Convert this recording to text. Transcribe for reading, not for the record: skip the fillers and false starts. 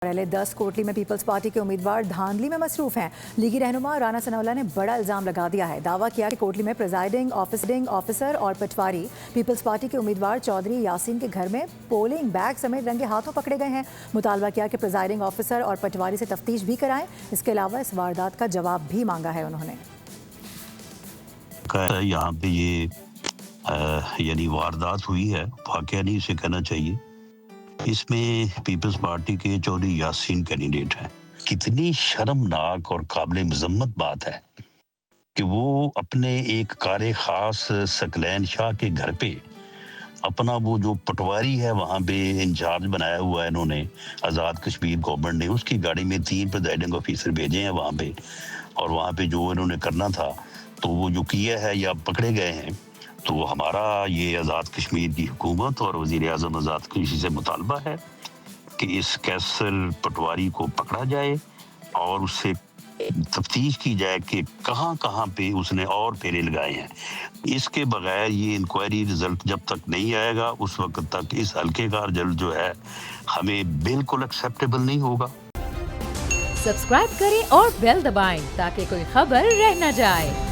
पहले 10 कोटली में peoples party के उम्मीदवार धांधली में मसरूफ हैं। लीगी रहनुमा राना सनाउल्लाह ने बड़ा इल्जाम लगा दिया है। दावा किया कि कोटली में प्रिजाइडिंग ऑफिसर और पटवारी पीपल्स पार्टी के उम्मीदवार चौधरी यासीन के घर में पोलिंग बैग समेत रंगे हाथों पकड़े गए हैं। मुतालबा किया कि प्रिजाइडिंग ऑफिसर और पटवारी से तफ्तीश भी कराएं। इसके अलावा इस वारदात का जवाब भी मांगा है उन्होंने। यहाँ पे ये यानी वारदात हुई है, वाकया नहीं इसे कहना चाहिए। इसमें पीपल्स पार्टी के चौधरी यासीन कैंडिडेट हैं। कितनी शर्मनाक और काबिल मजम्मत बात है कि वो अपने एक कार खास सकलैन शाह के घर पे अपना वो जो पटवारी है वहाँ पे इंचार्ज बनाया हुआ है इन्होंने, आज़ाद कश्मीर गवर्नमेंट ने उसकी गाड़ी में 3 प्रिजाइडिंग ऑफिसर भेजे हैं वहाँ पे, और वहाँ पे जो इन्होंने करना था तो वो जो किया है या पकड़े गए हैं। तो हमारा ये आज़ाद कश्मीर की हुकूमत और वज़ीर आज़म आज़ाद कश्मीर से मुतालबा है कि इस कैसल पटवारी को पकड़ा जाए और उससे तफ्तीश की जाए कि कहाँ कहाँ पे उसने और फेरे लगाए हैं। इसके बगैर ये इंक्वायरी रिजल्ट जब तक नहीं आएगा उस वक्त तक इस हल्के का रिजल्ट जो है हमें बिल्कुल एक्सेप्टेबल नहीं होगा। सब्सक्राइब करें और बेल दबाएं ताकि कोई खबर रह न जाए।